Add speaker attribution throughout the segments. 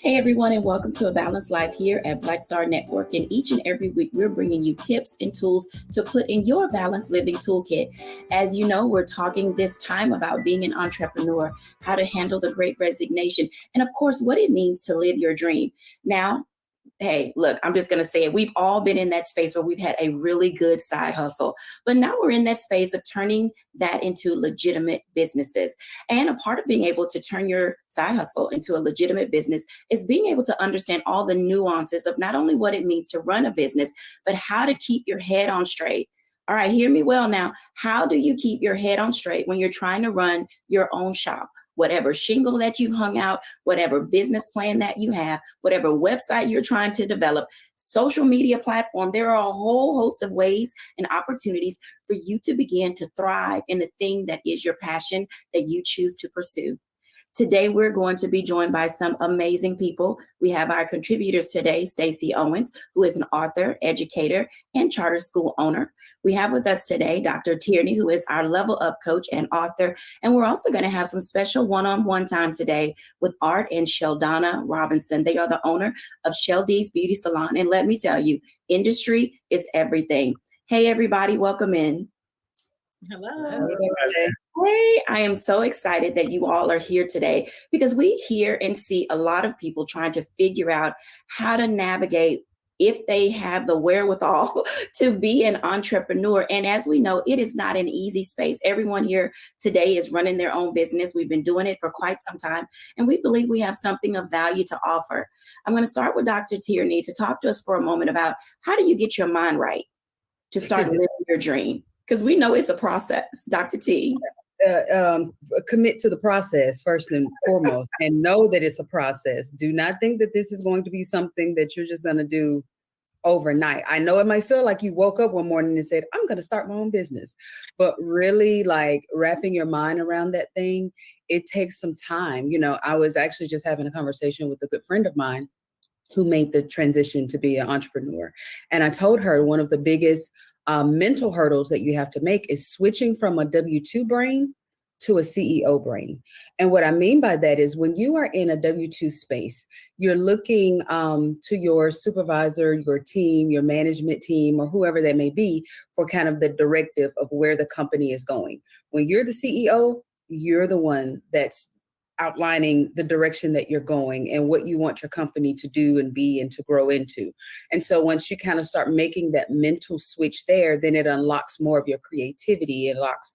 Speaker 1: Hey everyone, and welcome to A Balanced Life here at Black Star Network. And each and every week, we're bringing you tips and tools to put in your balanced living toolkit. As you know, we're talking this time about being an entrepreneur, how to handle the great resignation, and of course, what it means to live your dream. Now, hey, look, I'm just going to say it. We've all been in that space where we've had a really good side hustle, but now we're in that space of turning that into legitimate businesses. And a part of being able to turn your side hustle into a legitimate business is being able to understand all the nuances of not only what it means to run a business, but how to keep your head on straight. All right, hear me well now. How do you keep your head on straight when you're trying to run your own shop? Whatever shingle that you've hung out, whatever business plan that you have, whatever website you're trying to develop, social media platform, there are a whole host of ways and opportunities for you to begin to thrive in the thing that is your passion that you choose to pursue. Today, we're going to be joined by some amazing people. We have our contributors today, Stacey Owens, who is an author, educator, and charter school owner. We have with us today Dr. Tierney, who is our level up coach and author. And we're also going to have some special one-on-one time today with Art and Sheldana Robinson. They are the owner of Sheldeez Beauty Salon. And let me tell you, industry is everything. Hey, everybody, welcome in.
Speaker 2: Hello.
Speaker 1: Hey, I am so excited that you all are here today because we hear and see a lot of people trying to figure out how to navigate if they have the wherewithal to be an entrepreneur. And as we know, it is not an easy space. Everyone here today is running their own business. We've been doing it for quite some time, and we believe we have something of value to offer. I'm going to start with Dr. Tierney to talk to us for a moment about how do you get your mind right to start living your dream? Because we know it's a process. Dr. T.
Speaker 2: Commit to the process first and foremost, and know that it's a process. Do not think that this is going to be something that you're just going to do overnight. I know it might feel like you woke up one morning and said, I'm going to start my own business, but really like wrapping your mind around that thing, it takes some time. You know, I was actually just having a conversation with a good friend of mine who made the transition to be an entrepreneur. And I told her one of the biggest mental hurdles that you have to make is switching from a W-2 brain to a CEO brain. And what I mean by that is when you are in a W-2 space, you're looking to your supervisor, your team, your management team, or whoever that may be for kind of the directive of where the company is going. When you're the CEO, you're the one that's outlining the direction that you're going and what you want your company to do and be and to grow into. And so once you kind of start making that mental switch there, then it unlocks more of your creativity. It unlocks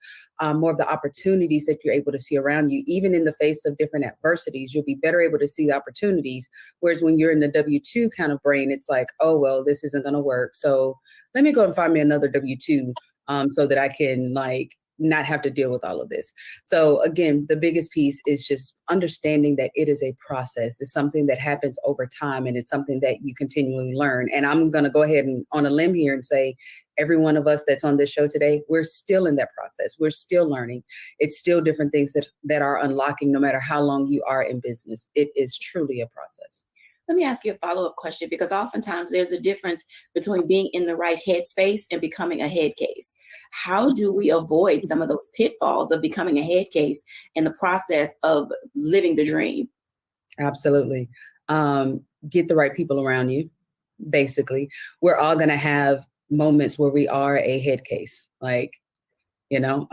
Speaker 2: more of the opportunities that you're able to see around you. Even in the face of different adversities, you'll be better able to see the opportunities. Whereas when you're in the W-2 kind of brain, it's like, oh, well, this isn't going to work. So let me go and find me another W-2 so that I can like not have to deal with all of this. So again, the biggest piece is just understanding that it is a process. It's something that happens over time, and it's something that you continually learn. And I'm going to go ahead and on a limb here and say, every one of us that's on this show today, we're still in that process. We're still learning. It's still different things that are unlocking no matter how long you are in business. It is truly a process.
Speaker 1: Let me ask you a follow-up question, because oftentimes there's a difference between being in the right headspace and becoming a head case. How do we avoid some of those pitfalls of becoming a head case in the process of living the dream?
Speaker 2: Absolutely. Get the right people around you. Basically, we're all going to have moments where we are a head case. Like, you know,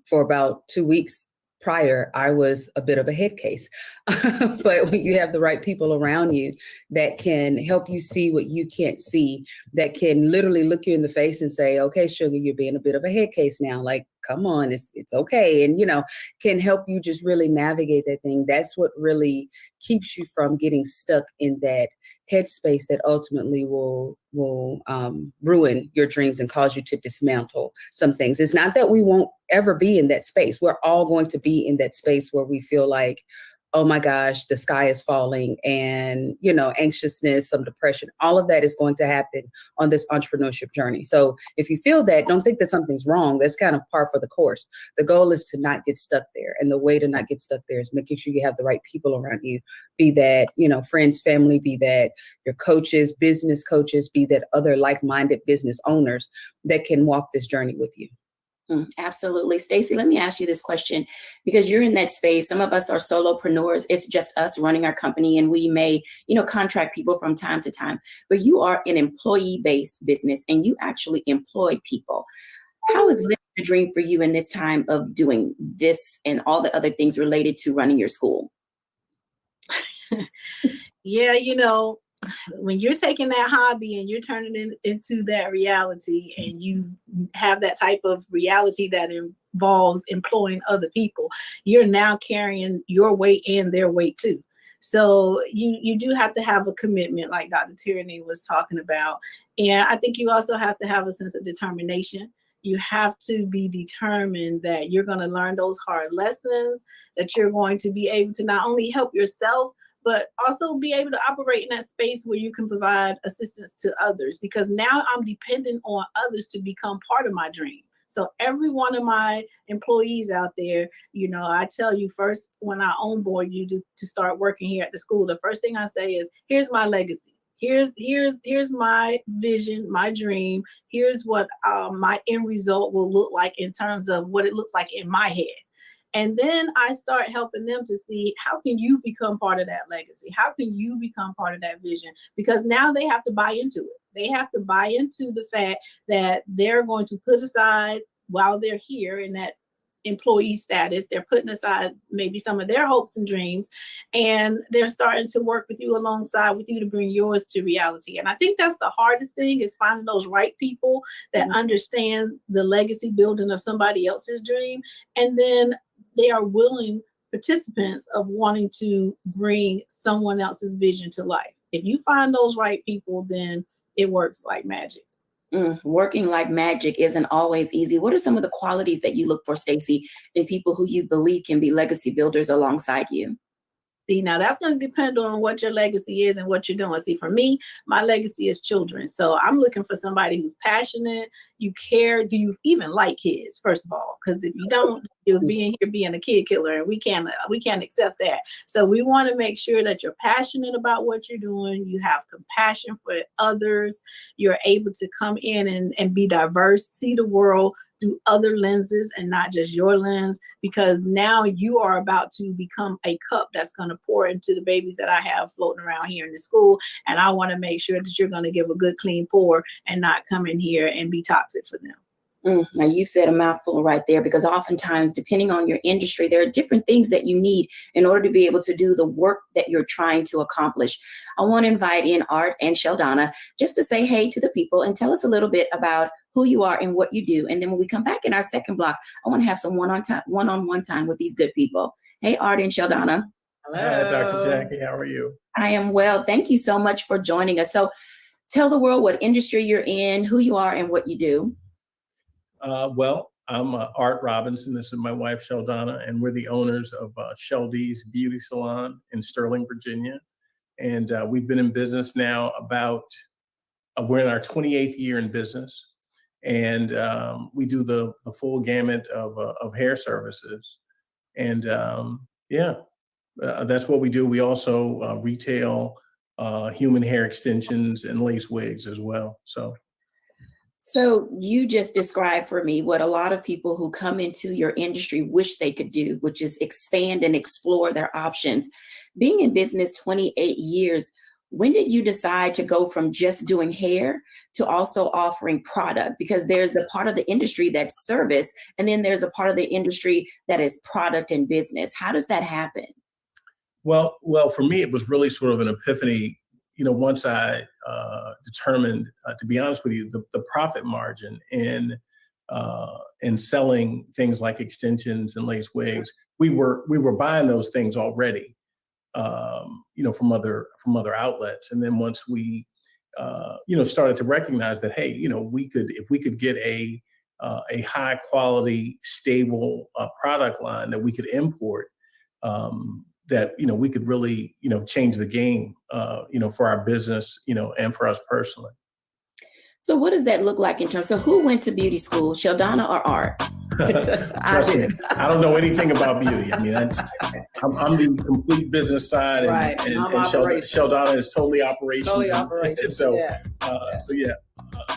Speaker 2: for about 2 weeks prior, I was a bit of a head case. But when you have the right people around you that can help you see what you can't see, that can literally look you in the face and say, okay, sugar, you're being a bit of a head case now. Like, come on, it's okay. And, you know, can help you just really navigate that thing. That's what really keeps you from getting stuck in that headspace that ultimately will ruin your dreams and cause you to dismantle some things. It's not that we won't ever be in that space. We're all going to be in that space where we feel like, oh my gosh, the sky is falling, and, you know, anxiousness, some depression, all of that is going to happen on this entrepreneurship journey. So if you feel that, don't think that something's wrong. That's kind of par for the course. The goal is to not get stuck there. And the way to not get stuck there is making sure you have the right people around you, be that, you know, friends, family, be that your coaches, business coaches, be that other like-minded business owners that can walk this journey with you.
Speaker 1: Absolutely. Stacey, let me ask you this question because you're in that space. Some of us are solopreneurs. It's just us running our company and we may, contract people from time to time, but you are an employee-based business and you actually employ people. How is living the dream for you in this time of doing this and all the other things related to running your school?
Speaker 3: Yeah, when you're taking that hobby and you're turning it into that reality, and you have that type of reality that involves employing other people, you're now carrying your weight and their weight too. So you do have to have a commitment, like Dr. Tierney was talking about. And I think you also have to have a sense of determination. You have to be determined that you're going to learn those hard lessons, that you're going to be able to not only help yourself, but also be able to operate in that space where you can provide assistance to others, because now I'm dependent on others to become part of my dream. So every one of my employees out there, I tell you first, when I onboard you to start working here at the school, the first thing I say is, here's my legacy. Here's my vision, my dream. Here's what my end result will look like in terms of what it looks like in my head. And then I start helping them to see, how can you become part of that legacy? How can you become part of that vision? Because now they have to buy into it. They have to buy into the fact that they're going to put aside, while they're here in that employee status, they're putting aside maybe some of their hopes and dreams, and they're starting to work with you, alongside with you, to bring yours to reality. And I think that's the hardest thing, is finding those right people that understand the legacy building of somebody else's dream, and then they are willing participants of wanting to bring someone else's vision to life. If you find those right people, then it works like magic.
Speaker 1: Working like magic isn't always easy. What are some of the qualities that you look for, Stacey, in people who you believe can be legacy builders alongside you?
Speaker 3: See, now that's going to depend on what your legacy is and what you're doing. See, for me, my legacy is children. So I'm looking for somebody who's passionate. You care. Do you even like kids, first of all? Because if you don't, you'll be in here being a kid killer, and we can't accept that. So we want to make sure that you're passionate about what you're doing. You have compassion for others. You're able to come in and be diverse, see the world through other lenses and not just your lens, because now you are about to become a cup that's going to pour into the babies that I have floating around here in the school. And I want to make sure that you're going to give a good, clean pour and not come in here and be toxic for them.
Speaker 1: Now you said a mouthful right there, because oftentimes, depending on your industry, there are different things that you need in order to be able to do the work that you're trying to accomplish. I want to invite in Art and Sheldana just to say hey to the people and tell us a little bit about who you are and what you do. And then when we come back in our second block, I want to have some one-on-one time with these good people. Hey, Art and Sheldana.
Speaker 4: Hello. Hi, Dr. Jacquie. How are you?
Speaker 1: I am well. Thank you so much for joining us. So tell the world what industry you're in, who you are, and what you do.
Speaker 4: Well, I'm Art Robinson. This is my wife, Sheldana, and we're the owners of Sheldeez Beauty Salon in Sterling, Virginia. And we've been in business now we're in our 28th year in business. And we do the full gamut of hair services. And that's what we do. We also retail human hair extensions and lace wigs as well.
Speaker 1: So you just described for me what a lot of people who come into your industry wish they could do, which is expand and explore their options. Being in business 28 years, when did you decide to go from just doing hair to also offering product? Because there's a part of the industry that's service, and then there's a part of the industry that is product and business. How does that happen?
Speaker 4: Well, for me, it was really sort of an epiphany. Once I determined, to be honest with you, the profit margin in selling things like extensions and lace wigs, we were buying those things already, from other outlets. And then once we, started to recognize that, hey, if we could get a high quality, stable product line that we could import, that, we could really, change the game, for our business, and for us personally.
Speaker 1: So what does that look like in terms of who went to beauty school, Sheldana or Art?
Speaker 4: Trust me, I don't know anything about beauty. I mean, I'm the complete business side, and,
Speaker 2: right.
Speaker 4: and Sheldana is totally operational.
Speaker 2: Totally operational.
Speaker 4: And so,
Speaker 2: yes.
Speaker 4: So yeah.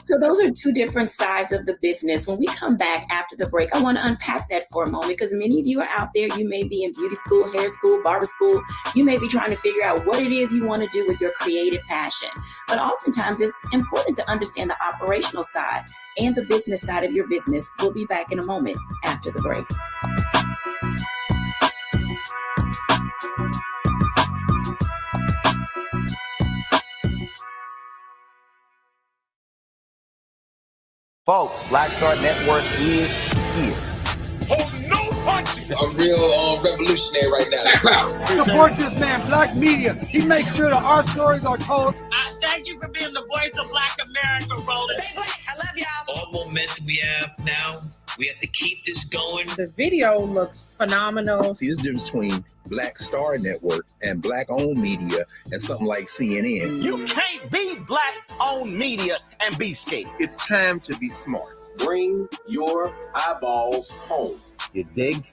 Speaker 1: So those are two different sides of the business. When we come back after the break, I want to unpack that for a moment, because many of you are out there. You may be in beauty school, hair school, barber school. You may be trying to figure out what it is you want to do with your creative passion. But oftentimes it's important to understand the operational side and the business side of your business. We'll be back in a moment after the break.
Speaker 5: Folks, Black Star Network is here.
Speaker 6: Hold no punches.
Speaker 7: I'm real revolutionary right now.
Speaker 8: Support this man, Black Media. He makes sure that our stories are told.
Speaker 6: Thank you for being the voice of Black America, Roland.
Speaker 9: I love y'all.
Speaker 10: All momentum we have now, we have to keep this going.
Speaker 11: The video looks phenomenal.
Speaker 12: See, there's a difference between Black Star Network and Black-owned media and something like CNN.
Speaker 6: You can't be Black-owned media and be scared.
Speaker 12: It's time to be smart.
Speaker 13: Bring your eyeballs home.
Speaker 5: You dig?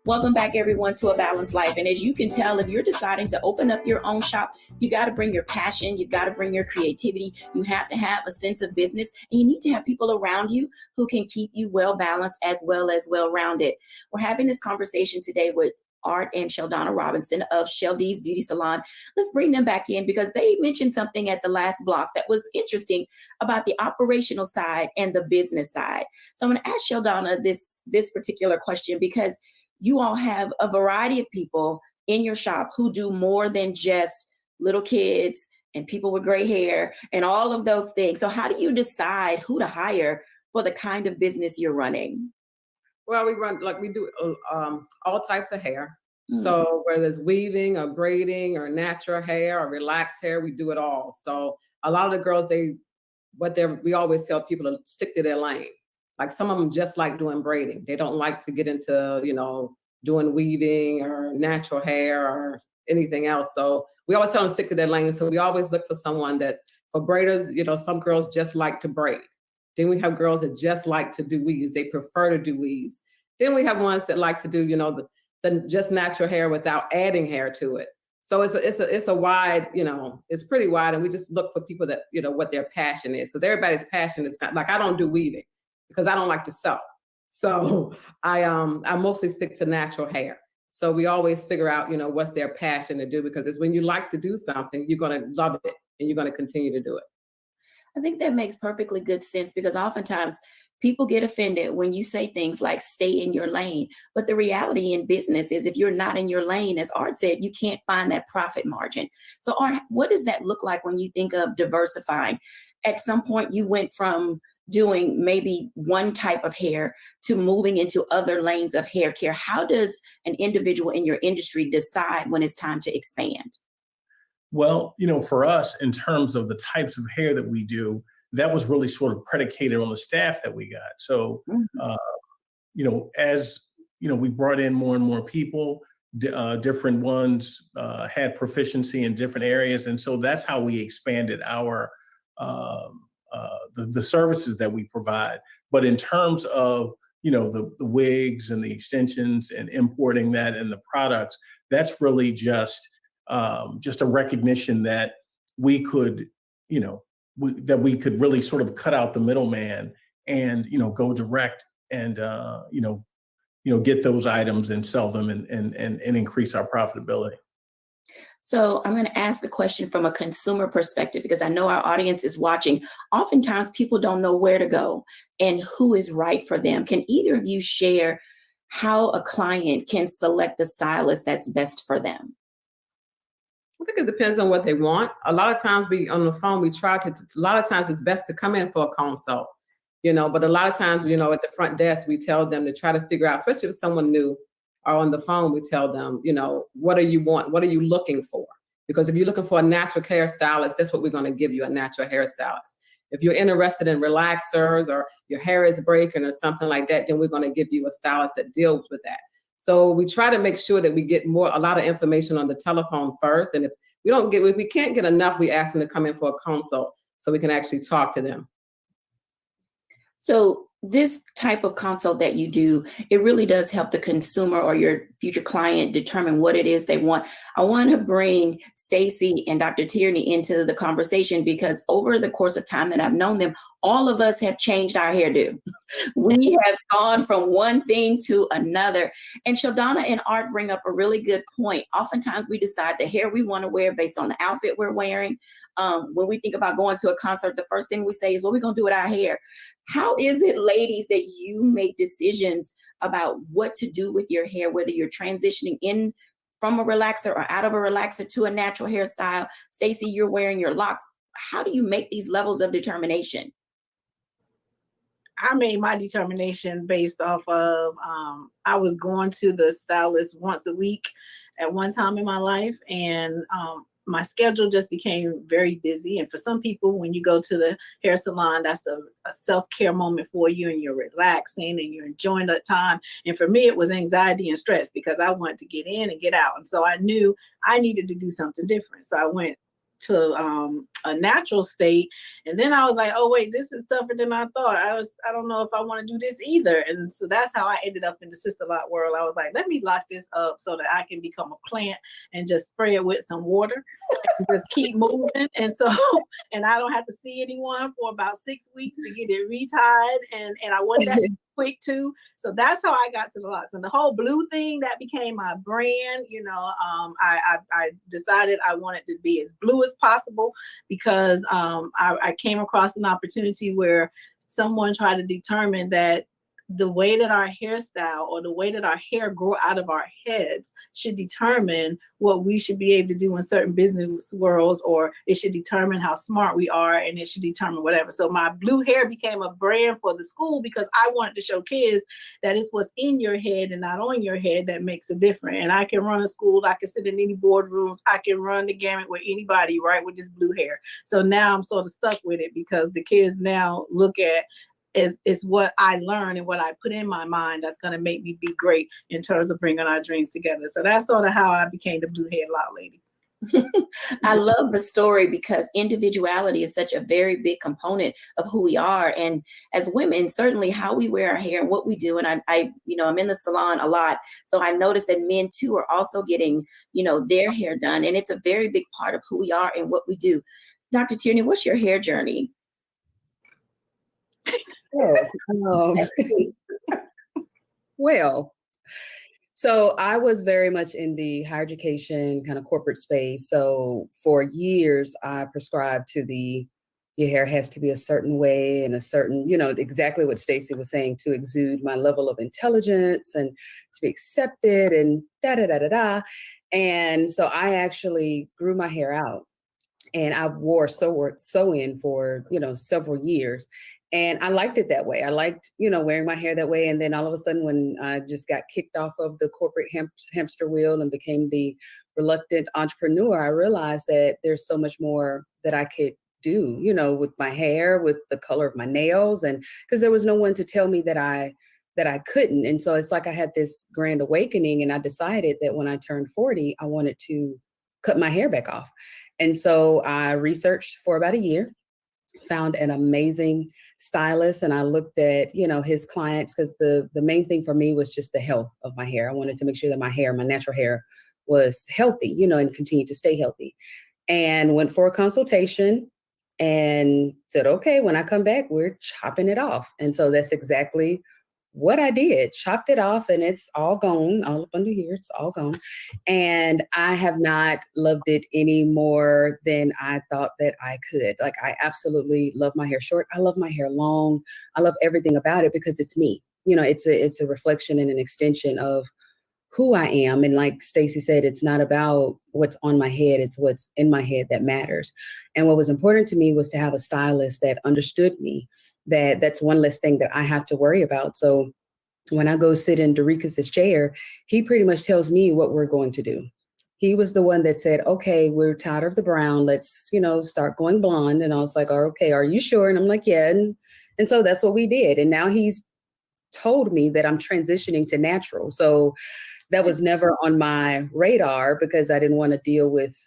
Speaker 1: Welcome back, everyone, to A Balanced Life. And as you can tell, if you're deciding to open up your own shop, you got to bring your passion. You've got to bring your creativity. You have to have a sense of business, and you need to have people around you who can keep you well balanced as well rounded. We're having this conversation today with Art and Sheldana Robinson of Sheldeez Beauty Salon. Let's bring them back in, because they mentioned something at the last block that was interesting about the operational side and the business side. So I'm going to ask Sheldana this particular question, because you all have a variety of people in your shop who do more than just little kids and people with gray hair and all of those things. So how do you decide who to hire for the kind of business you're running?
Speaker 11: Well, we do all types of hair. So whether it's weaving or braiding or natural hair or relaxed hair, we do it all. So a lot of the girls, we always tell people to stick to their lane. Like some of them just like doing braiding. They don't like to get into, doing weaving or natural hair or anything else. So we always tell them to stick to their lane. So we always look for someone that, for braiders, some girls just like to braid. Then we have girls that just like to do weaves. They prefer to do weaves. Then we have ones that like to do, the just natural hair without adding hair to it. So it's a wide, it's pretty wide. And we just look for people that, what their passion is. Because everybody's passion is not, like, I don't do weaving because I don't like to sew. So I mostly stick to natural hair. So we always figure out, what's their passion to do, because it's when you like to do something, you're going to love it and you're going to continue to do it.
Speaker 1: I think that makes perfectly good sense, because oftentimes people get offended when you say things like stay in your lane. But the reality in business is if you're not in your lane, as Art said, you can't find that profit margin. So Art, what does that look like when you think of diversifying? At some point you went from doing maybe one type of hair to moving into other lanes of hair care. How does an individual in your industry decide when it's time to expand?
Speaker 4: Well, for us, in terms of the types of hair that we do, that was really sort of predicated on the staff that we got. So, as we brought in more and more people, different ones had proficiency in different areas, and so that's how we expanded our the services that we provide. But in terms of the wigs and the extensions and importing that and the products, that's really just a recognition that we could, that we could really sort of cut out the middleman and, go direct and, get those items and sell them and increase our profitability.
Speaker 1: So I'm going to ask the question from a consumer perspective, because I know our audience is watching. Oftentimes people don't know where to go and who is right for them. Can either of you share how a client can select the stylist that's best for them?
Speaker 11: I think it depends on what they want. A lot of times on the phone, a lot of times it's best to come in for a consult, but a lot of times, at the front desk, we tell them to try to figure out, especially if someone new or on the phone, we tell them, what do you want? What are you looking for? Because if you're looking for a natural hairstylist, that's what we're going to give you, a natural hairstylist. If you're interested in relaxers or your hair is breaking or something like that, then we're going to give you a stylist that deals with that. So we try to make sure that we get a lot of information on the telephone first. And if we can't get enough, we ask them to come in for a consult so we can actually talk to them.
Speaker 1: So this type of consult that you do, it really does help the consumer or your future client determine what it is they want. I want to bring Stacey and Dr. Tierney into the conversation because over the course of time that I've known them, all of us have changed our hairdo. We have gone from one thing to another. And Sheldana and Art bring up a really good point. Oftentimes we decide the hair we want to wear based on the outfit we're wearing. When we think about going to a concert, the first thing we say is, what are we going to do with our hair? How is it, ladies, that you make decisions about what to do with your hair, whether you're transitioning in from a relaxer or out of a relaxer to a natural hairstyle? Stacey, you're wearing your locks. How do you make these levels of determination?
Speaker 3: I made my determination based off of, I was going to the stylist once a week at one time in my life. And my schedule just became very busy. And for some people, when you go to the hair salon, that's a self-care moment for you, and you're relaxing and you're enjoying that time. And for me, it was anxiety and stress because I wanted to get in and get out. And so I knew I needed to do something different. So I went to a natural state, and then I was like, oh wait, this is tougher than I thought. I don't know if I want to do this either. And so that's how I ended up in the Sister Lot world. I was like, let me lock this up so that I can become a plant and just spray it with some water and just keep moving. And so, and I don't have to see anyone for about 6 weeks to get it retied. And I want that quick too. So that's how I got to the locks. And the whole blue thing, that became my brand. You know, I decided I wanted to be as blue as possible because I came across an opportunity where someone tried to determine that the way that our hairstyle or the way that our hair grow out of our heads should determine what we should be able to do in certain business worlds, or it should determine how smart we are, and it should determine whatever. So my blue hair became a brand for the school because I wanted to show kids that it's what's in your head and not on your head that makes a difference. And I can run a school, I can sit in any boardrooms, I can run the gamut with anybody, right, with this blue hair. So now I'm sort of stuck with it because the kids now look at is what I learned and what I put in my mind that's going to make me be great in terms of bringing our dreams together. So that's sort of how I became the blue hair lot lady.
Speaker 1: I love the story because individuality is such a very big component of who we are. And as women, certainly how we wear our hair and what we do. And I'm in the salon a lot. So I noticed that men too are also getting, their hair done. And it's a very big part of who we are and what we do. Dr. Tierney, what's your hair journey?
Speaker 2: Well, so I was very much in the higher education kind of corporate space. So for years, I prescribed to your hair has to be a certain way and a certain, exactly what Stacey was saying, to exude my level of intelligence and to be accepted and da-da-da-da-da. And so I actually grew my hair out, and I wore sew-in for, several years. And I liked it that way. I liked, wearing my hair that way. And then all of a sudden, when I just got kicked off of the corporate hamster wheel and became the reluctant entrepreneur, I realized that there's so much more that I could do, with my hair, with the color of my nails. And because there was no one to tell me that I couldn't. And so it's like I had this grand awakening, and I decided that when I turned 40, I wanted to cut my hair back off. And so I researched for about a year, found an amazing stylist, and I looked at, his clients, because the main thing for me was just the health of my hair. I wanted to make sure that my natural hair was healthy, and continue to stay healthy. And went for a consultation and said, okay, when I come back, we're chopping it off. And so that's exactly what I did. Chopped it off, and it's all gone, all up under here. It's all gone. And I have not loved it any more than I thought that I could. Like, I absolutely love my hair short. I love my hair long. I love everything about it because it's me. It's a reflection and an extension of who I am. And like Stacey said, it's not about what's on my head. It's what's in my head that matters. And what was important to me was to have a stylist that understood me. That's one less thing that I have to worry about. So when I go sit in Dorica's chair, he pretty much tells me what we're going to do. he was the one that said, okay, we're tired of the brown. Let's, start going blonde. And I was like, oh, okay, are you sure? And I'm like, yeah. And so that's what we did. And now he's told me that I'm transitioning to natural. So that was never on my radar because I didn't want to deal with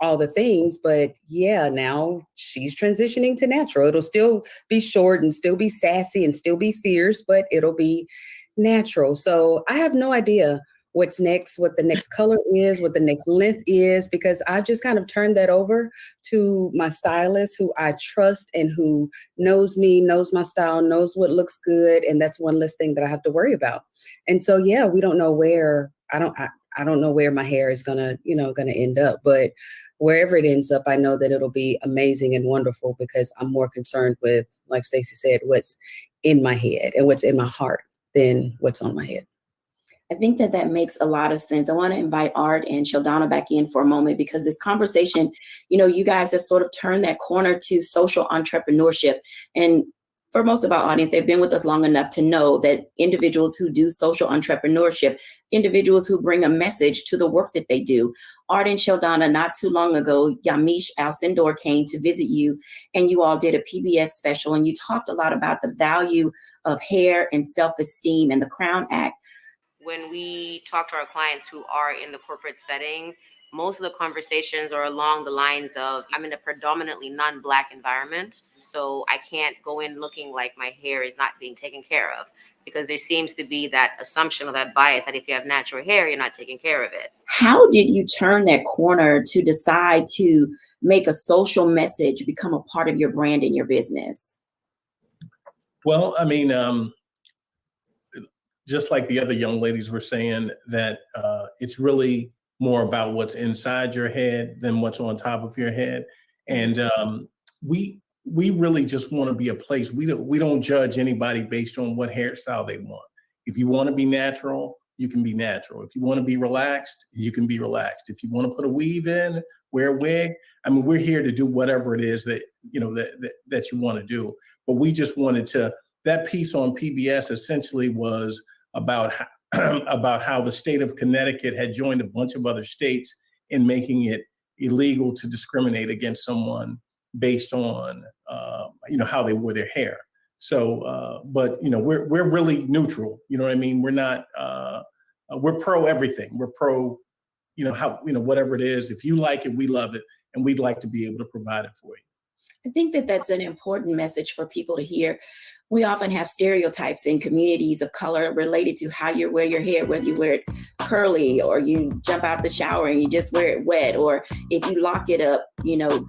Speaker 2: all the things. But yeah, now she's transitioning to natural. It'll still be short and still be sassy and still be fierce, but it'll be natural. So I have no idea what's next, what the next color is, what the next length is, because I've just kind of turned that over to my stylist who I trust and who knows me, knows my style, knows what looks good. And that's one less thing that I have to worry about. And so, yeah, we don't know where, I don't know where my hair is gonna end up, but wherever it ends up, I know that it'll be amazing and wonderful because I'm more concerned with, like Stacey said, what's in my head and what's in my heart than what's on my head.
Speaker 1: I think that makes a lot of sense. I want to invite Art and Sheldana back in for a moment because this conversation, you guys have sort of turned that corner to social entrepreneurship. And for most of our audience, they've been with us long enough to know that individuals who do social entrepreneurship, individuals who bring a message to the work that they do. Art and Sheldana, not too long ago, Yamiche Alcindor came to visit you and you all did a PBS special and you talked a lot about the value of hair and self-esteem and the Crown Act.
Speaker 9: When we talk to our clients who are in the corporate setting, most of the conversations are along the lines of, I'm in a predominantly non-Black environment, so I can't go in looking like my hair is not being taken care of, because there seems to be that assumption or that bias that if you have natural hair, you're not taking care of it.
Speaker 1: How did you turn that corner to decide to make a social message become a part of your brand and your business?
Speaker 4: Well, I mean, just like the other young ladies were saying, that it's really more about what's inside your head than what's on top of your head. And we really just want to be a place. We don't judge anybody based on what hairstyle they want. If you want to be natural, you can be natural. If you want to be relaxed, you can be relaxed. If you want to put a weave in, wear a wig. I mean, we're here to do whatever it is that that you want to do. But we just wanted to. That piece on PBS essentially was about how the state of Connecticut had joined a bunch of other states in making it illegal to discriminate against someone based on how they wore their hair. So, but we're really neutral. You know what I mean? We're not. We're pro everything. We're pro, whatever it is. If you like it, we love it, and we'd like to be able to provide it for you.
Speaker 1: I think that's an important message for people to hear. We often have stereotypes in communities of color related to how you wear your hair, whether you wear it curly or you jump out the shower and you just wear it wet, or if you lock it up,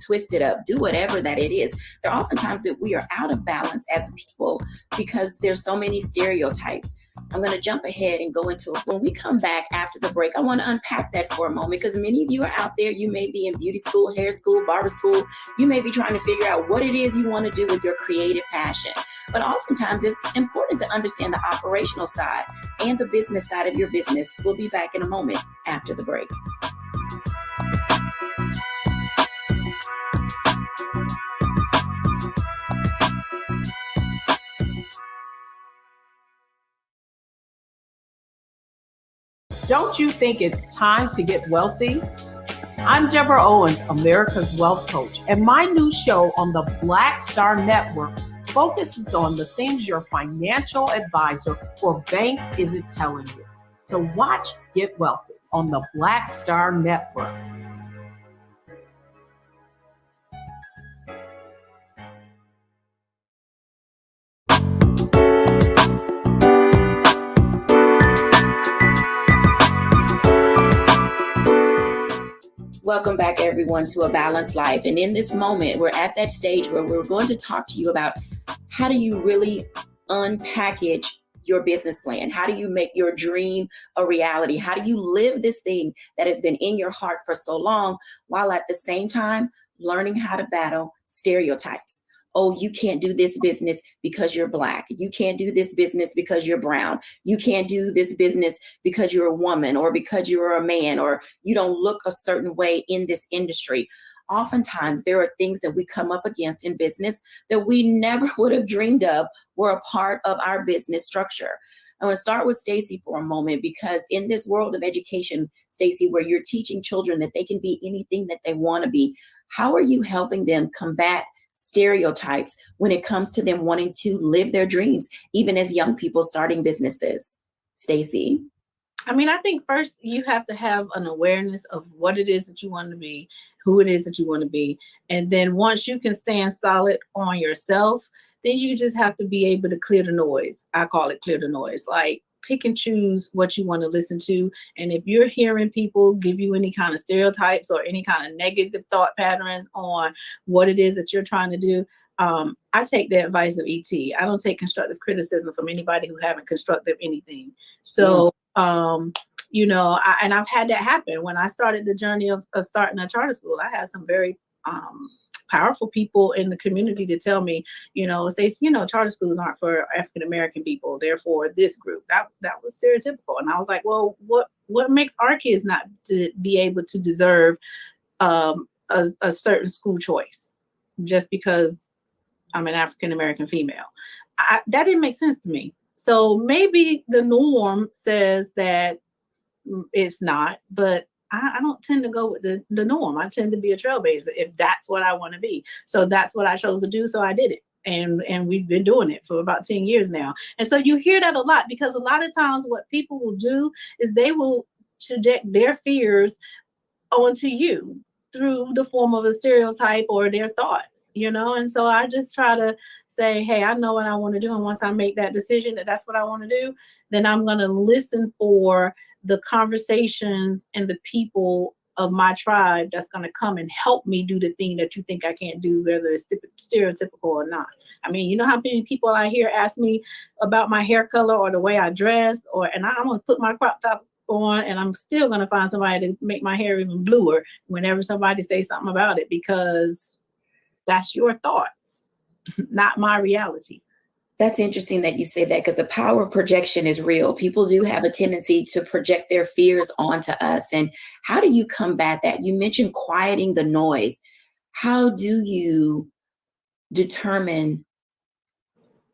Speaker 1: twist it up, do whatever that it is. There are often times that we are out of balance as people because there's so many stereotypes. I'm going to jump ahead and go into it. When we come back after the break, I want to unpack that for a moment because many of you are out there. You may be in beauty school, hair school, barber school. You may be trying to figure out what it is you want to do with your creative passion. But oftentimes it's important to understand the operational side and the business side of your business. We'll be back in a moment after the break.
Speaker 14: Don't you think it's time to get wealthy? I'm Deborah Owens, America's Wealth Coach, and my new show on the Black Star Network focuses on the things your financial advisor or bank isn't telling you. So watch Get Wealthy on the Black Star Network.
Speaker 1: Welcome back, everyone, to A Balanced Life. And in this moment, we're at that stage where we're going to talk to you about how do you really unpackage your business plan? How do you make your dream a reality? How do you live this thing that has been in your heart for so long, while at the same time learning how to battle stereotypes? Oh, you can't do this business because you're Black. You can't do this business because you're brown. You can't do this business because you're a woman or because you're a man or you don't look a certain way in this industry. Oftentimes, there are things that we come up against in business that we never would have dreamed of were a part of our business structure. I want to start with Stacey for a moment, because in this world of education, Stacey, where you're teaching children that they can be anything that they want to be, how are you helping them combat stereotypes when it comes to them wanting to live their dreams, even as young people starting businesses? Stacey?
Speaker 3: I mean, I think first you have to have an awareness of what it is that you want to be, who it is that you want to be. And then once you can stand solid on yourself, then you just have to be able to clear the noise. I call it clear the noise. Like, pick and choose what you want to listen to. And if you're hearing people give you any kind of stereotypes or any kind of negative thought patterns on what it is that you're trying to do, I take the advice of ET. I don't take constructive criticism from anybody who haven't constructed anything. So, you know, and I've had that happen. When I started the journey of starting a charter school, I had some very powerful people in the community to tell me, you know, Stacey, you know, charter schools aren't for African-American people, they're for this group. That was stereotypical. And I was like, well, what makes our kids not to be able to deserve a certain school choice just because I'm an African-American female? That didn't make sense to me. So maybe the norm says that it's not, but I don't tend to go with the norm. I tend to be a trailblazer if that's what I want to be. So that's what I chose to do. So I did it. And we've been doing it for about 10 years now. And so you hear that a lot, because a lot of times what people will do is they will project their fears onto you through the form of a stereotype or their thoughts, you know? And so I just try to say, hey, I know what I want to do. And once I make that decision that that's what I want to do, then I'm going to listen for the conversations and the people of my tribe that's going to come and help me do the thing that you think I can't do, whether it's stereotypical or not. I mean, you know how many people I hear ask me about my hair color or the way I dress, and I'm going to put my crop top on and I'm still going to find somebody to make my hair even bluer whenever somebody says something about it, because that's your thoughts, not my reality.
Speaker 1: That's interesting that you say that, because the power of projection is real. People do have a tendency to project their fears onto us. And how do you combat that? You mentioned quieting the noise. How do you determine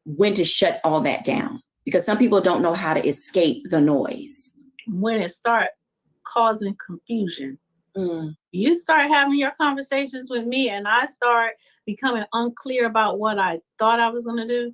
Speaker 1: when to shut all that down? Because some people don't know how to escape the noise.
Speaker 3: When it starts causing confusion, you start having your conversations with me and I start becoming unclear about what I thought I was going to do,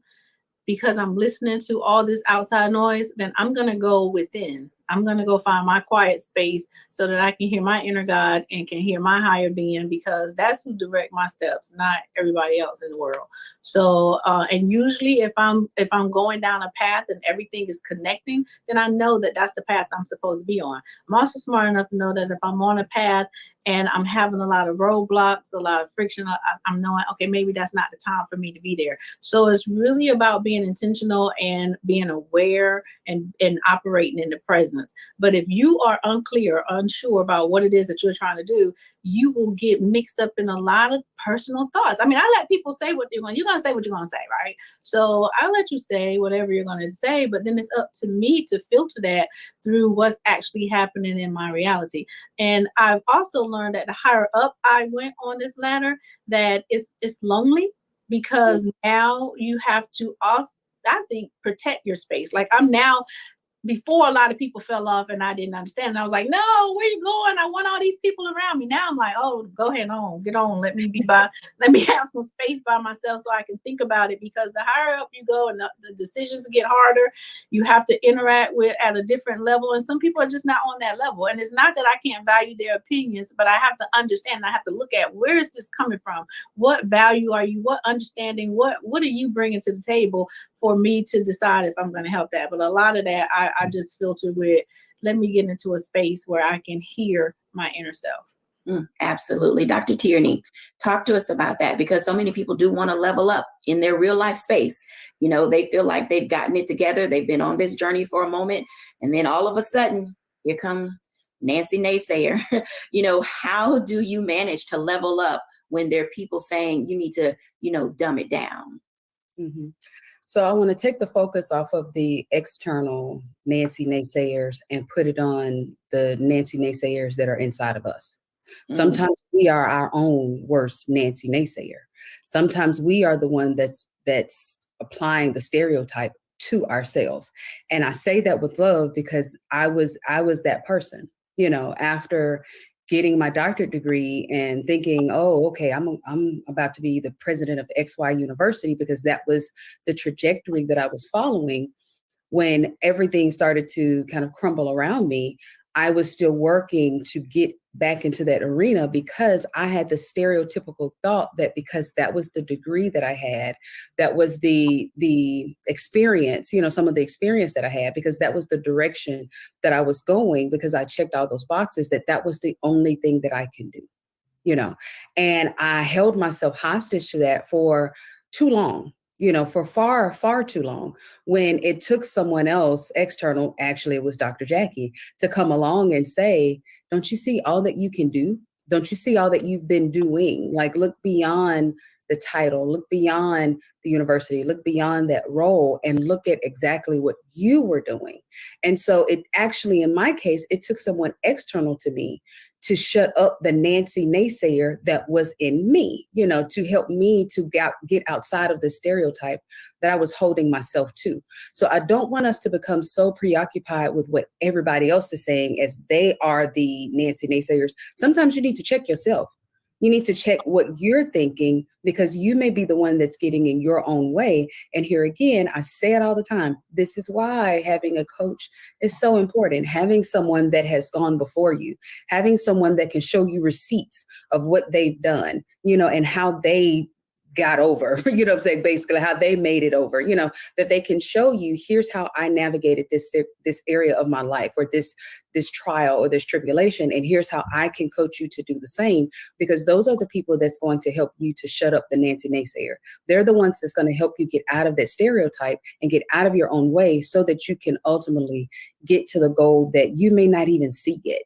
Speaker 3: because I'm listening to all this outside noise, then I'm going to go within. I'm going to go find my quiet space so that I can hear my inner God and can hear my higher being, because that's who direct my steps, not everybody else in the world. So, and usually if I'm going down a path and everything is connecting, then I know that that's the path I'm supposed to be on. I'm also smart enough to know that if I'm on a path and I'm having a lot of roadblocks, a lot of friction, I'm knowing, okay, maybe that's not the time for me to be there. So it's really about being intentional and being aware and operating in the present. But if you are unclear, unsure about what it is that you're trying to do, you will get mixed up in a lot of personal thoughts. I mean, I let people say what you're going to say what you're going to say, right? So I let you say whatever you're going to say, but then it's up to me to filter that through what's actually happening in my reality. And I've also learned that the higher up I went on this ladder, that it's lonely, because now you have to I think, protect your space. Like I'm now, before a lot of people fell off and I didn't understand. And I was like, no, where you going? I want all these people around me. Now I'm like, oh, go ahead on, get on. Let me have some space by myself so I can think about it, because the higher up you go and the decisions get harder, you have to interact with at a different level. And some people are just not on that level. And it's not that I can't value their opinions, but I have to understand, I have to look at, where is this coming from? What value are you? What understanding? What are you bringing to the table for me to decide if I'm going to help that? But a lot of that, I just filter with, let me get into a space where I can hear my inner self.
Speaker 1: Absolutely. Dr. Tierney, talk to us about that, because so many people do want to level up in their real life space. You know, they feel like they've gotten it together. They've been on this journey for a moment. And then all of a sudden, here come Nancy Naysayer. You know, how do you manage to level up when there are people saying you need to, you know, dumb it down?
Speaker 2: Mm-hmm. So I want to take the focus off of the external Nancy naysayers and put it on the Nancy naysayers that are inside of us. Sometimes we are our own worst Nancy naysayer. Sometimes we are the one that's applying the stereotype to ourselves. And I say that with love because I was that person, after getting my doctorate degree and thinking, oh, okay, I'm about to be the president of XY University, because that was the trajectory that I was following. When everything started to kind of crumble around me, I was still working to get back into that arena, because I had the stereotypical thought that because that was the degree that I had, that was the experience, some of the experience that I had, because that was the direction that I was going, because I checked all those boxes, that was the only thing that I can do, and I held myself hostage to that for too long. For far, far too long, when it took someone else external, actually it was Dr. Jacquie, to come along and say, don't you see all that you can do? Don't you see all that you've been doing? Like, look beyond the title, look beyond the university, look beyond that role, and look at exactly what you were doing. And so it actually, in my case, it took someone external to me to shut up the Nancy naysayer that was in me, to help me to get outside of the stereotype that I was holding myself to. So I don't want us to become so preoccupied with what everybody else is saying as they are the Nancy naysayers. Sometimes you need to check yourself. You need to check what you're thinking, because you may be the one that's getting in your own way. And here again, I say it all the time. This is why having a coach is so important. Having someone that has gone before you, having someone that can show you receipts of what they've done, and how they got over, what I'm saying, basically how they made it over, that they can show you, here's how I navigated this area of my life, or this trial or this tribulation. And here's how I can coach you to do the same, because those are the people that's going to help you to shut up the Nancy naysayer. They're the ones that's going to help you get out of that stereotype and get out of your own way, so that you can ultimately get to the goal that you may not even see yet.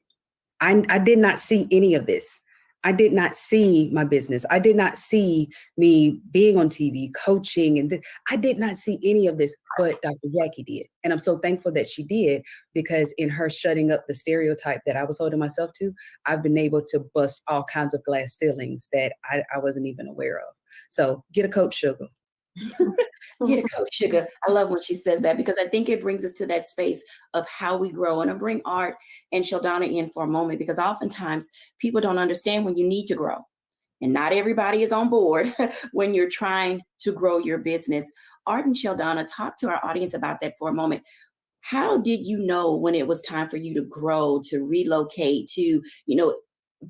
Speaker 2: I did not see any of this. I did not see my business. I did not see me being on TV, coaching, and I did not see any of this, but Dr. Jacquie did. And I'm so thankful that she did, because in her shutting up the stereotype that I was holding myself to, I've been able to bust all kinds of glass ceilings that I wasn't even aware of. So get a coach, sugar.
Speaker 1: Get a coach, sugar. I love when she says that, because I think it brings us to that space of how we grow. And I bring Art and Sheldana in for a moment, because oftentimes people don't understand when you need to grow, and not everybody is on board when you're trying to grow your business. Art and Sheldana, talk to our audience about that for a moment. How did you know when it was time for you to grow, to relocate, to,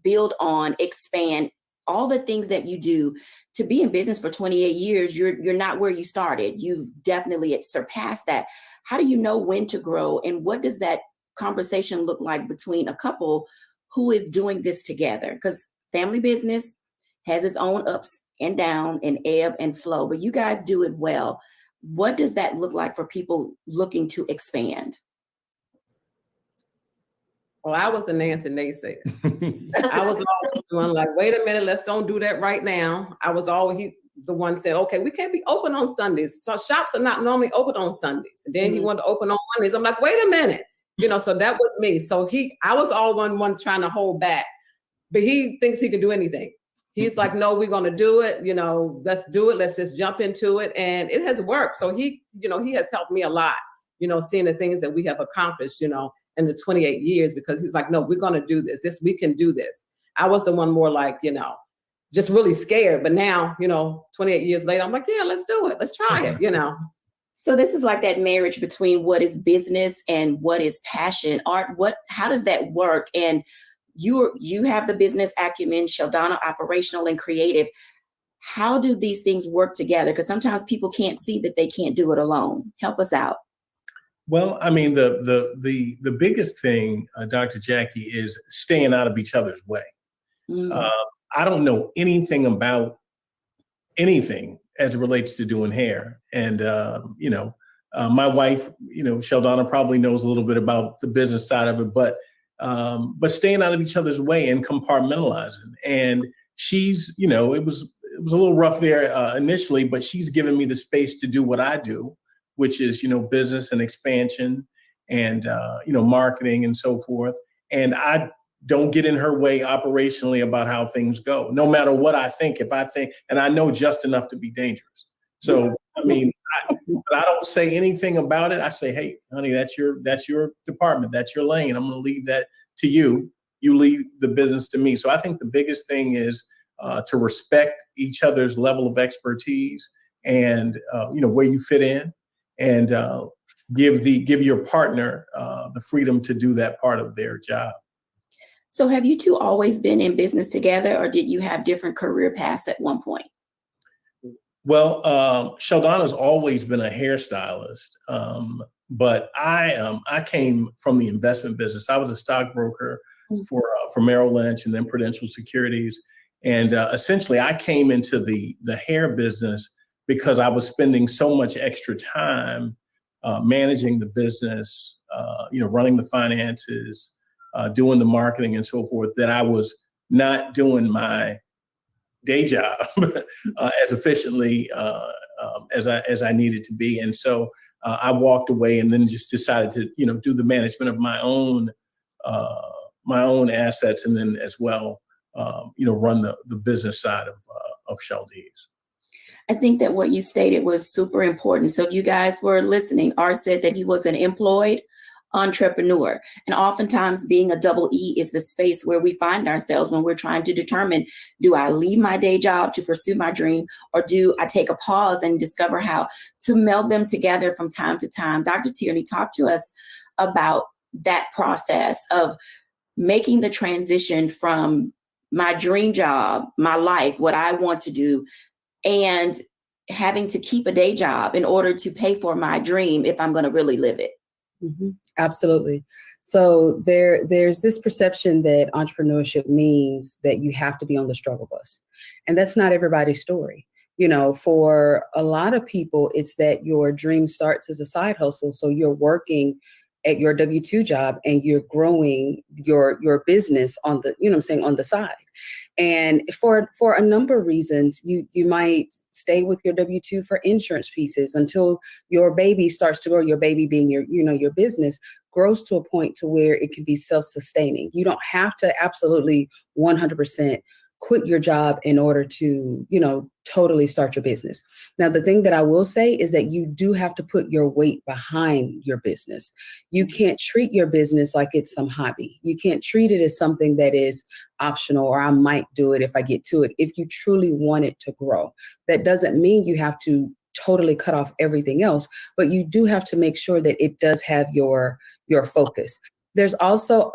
Speaker 1: build on, expand, all the things that you do? To be in business for 28 years, you're not where you started. You've definitely surpassed that. How do you know when to grow, and what does that conversation look like between a couple who is doing this together? Because family business has its own ups and down and ebb and flow, but you guys do it well. What does that look like for people looking to expand?
Speaker 11: Well, I was a Nancy naysayer. I was always doing like, wait a minute, let's don't do that right now. I was always the one said, okay, we can't be open on Sundays. So shops are not normally open on Sundays. And then he wanted to open on Mondays. I'm like, wait a minute. So that was me. So I was all one trying to hold back, but he thinks he can do anything. He's like, no, we're going to do it. Let's do it. Let's just jump into it. And it has worked. So he has helped me a lot, seeing the things that we have accomplished, in the 28 years, because he's like, no, we're going to do this. We can do this. I was the one more like, just really scared. But now, 28 years later, I'm like, yeah, let's do it. Let's try it,
Speaker 1: So this is like that marriage between what is business and what is passion. Art, how does that work? And you have the business acumen, Sheldana operational and creative. How do these things work together? Because sometimes people can't see that they can't do it alone. Help us out.
Speaker 4: Well, I mean, the biggest thing, Dr. Jacquie, is staying out of each other's way. I don't know anything about anything as it relates to doing hair. And, my wife, Sheldana probably knows a little bit about the business side of it, but staying out of each other's way and compartmentalizing. And she's, it was a little rough there initially, but she's given me the space to do what I do, which is, business and expansion and, marketing and so forth. And I don't get in her way operationally about how things go, no matter what I think. If I think, and I know just enough to be dangerous. So, I mean, I don't say anything about it. I say, hey, honey, that's your department. That's your lane. I'm going to leave that to you. You leave the business to me. So I think the biggest thing is to respect each other's level of expertise and where you fit in, and give your partner the freedom to do that part of their job.
Speaker 1: So have you two always been in business together, or did you have different career paths at one point?
Speaker 4: Well, Sheldana's always been a hairstylist, but I came from the investment business. I was a stockbroker for Merrill Lynch and then Prudential Securities, and essentially I came into the hair business because I was spending so much extra time managing the business, running the finances, doing the marketing and so forth, that I was not doing my day job as efficiently as I needed to be. And so I walked away and then just decided to, do the management of my own assets, and then as well, run the business side of Sheldeez.
Speaker 1: I think that what you stated was super important. So if you guys were listening, Art said that he was an employed entrepreneur. And oftentimes being a double E is the space where we find ourselves when we're trying to determine, do I leave my day job to pursue my dream, or do I take a pause and discover how to meld them together from time to time? Dr. Tierney, talk to us about that process of making the transition from my dream job, my life, what I want to do, and having to keep a day job in order to pay for my dream if I'm going to really live it.
Speaker 2: Mm-hmm. Absolutely. So there's this perception that entrepreneurship means that you have to be on the struggle bus. And that's not everybody's story. For a lot of people, it's that your dream starts as a side hustle. So you're working at your W-2 job and you're growing your business on the, on the side. And for a number of reasons, you might stay with your W-2 for insurance pieces until your baby starts to grow, your baby being your business grows to a point to where it can be self-sustaining. You don't have to absolutely 100% quit your job in order to, totally start your business. Now, the thing that I will say is that you do have to put your weight behind your business. You can't treat your business like it's some hobby. You can't treat it as something that is optional, or I might do it if I get to it. If you truly want it to grow, that doesn't mean you have to totally cut off everything else, but you do have to make sure that it does have your focus. There's also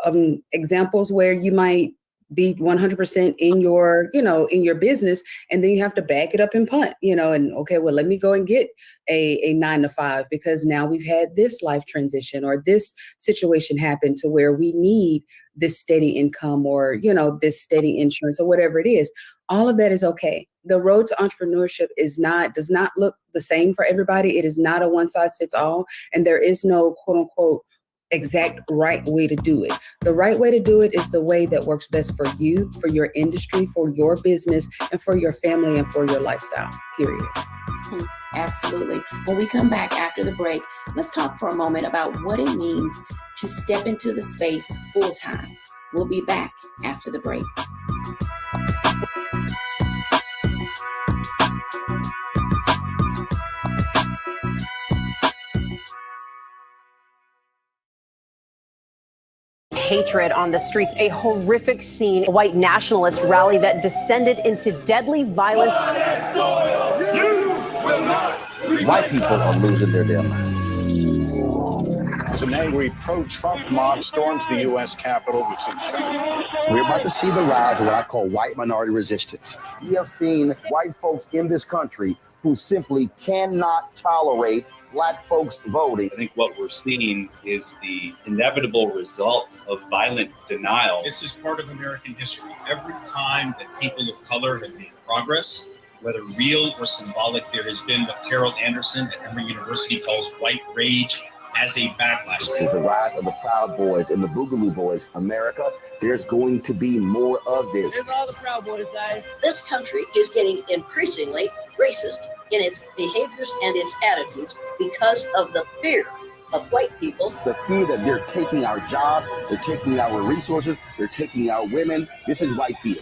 Speaker 2: examples where you might be 100% in your business, and then you have to back it up and punt, and okay, well, let me go and get a 9-to-5 because now we've had this life transition or this situation happen to where we need this steady income or, this steady insurance or whatever it is. All of that is okay. The road to entrepreneurship does not look the same for everybody. It is not a one size fits all. And there is no quote unquote exact right way to do it. The right way to do it is the way that works best for you, for your industry, for your business, and for your family and for your lifestyle, period.
Speaker 1: Absolutely. When we come back after the break, let's talk for a moment about what it means to step into the space full time. We'll be back after the break.
Speaker 15: Hatred on the streets, a horrific scene, a white nationalist rally that descended into deadly violence.
Speaker 5: White people are losing their damn minds.
Speaker 16: As an angry pro-Trump mob storms the U.S. Capitol,
Speaker 5: We're about to see the rise of what I call white minority resistance. We have seen white folks in this country who simply cannot tolerate Black folks voting.
Speaker 17: I think what we're seeing is the inevitable result of violent denial.
Speaker 18: This is part of American history. Every time that people of color have made progress, whether real or symbolic, there has been what Carol Anderson at Emory University calls white rage as a backlash.
Speaker 5: This is the rise of the Proud Boys and the Boogaloo Boys. America, there's going to be more of this.
Speaker 19: Here's all the Proud Boys, guys. This country is getting increasingly racist in its behaviors and its attitudes because of the fear of white people.
Speaker 5: The fear that they're taking our jobs, they're taking our resources, they're taking our women. This is white fear.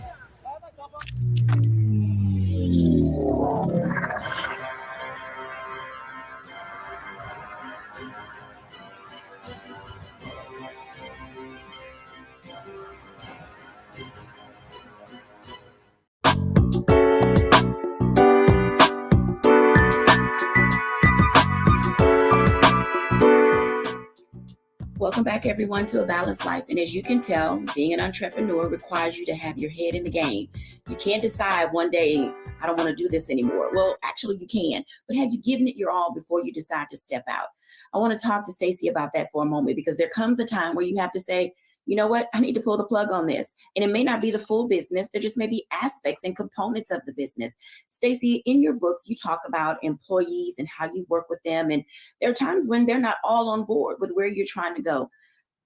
Speaker 1: Welcome back, everyone, to A Balanced Life. And as you can tell, being an entrepreneur requires you to have your head in the game. You can't decide one day, I don't want to do this anymore. Well, actually, you can, but have you given it your all before you decide to step out? I want to talk to Stacey about that for a moment, because there comes a time where you have to say, you know what, I need to pull the plug on this. And it may not be the full business. There just may be aspects and components of the business. Stacey, in your books, you talk about employees and how you work with them. And there are times when they're not all on board with where you're trying to go.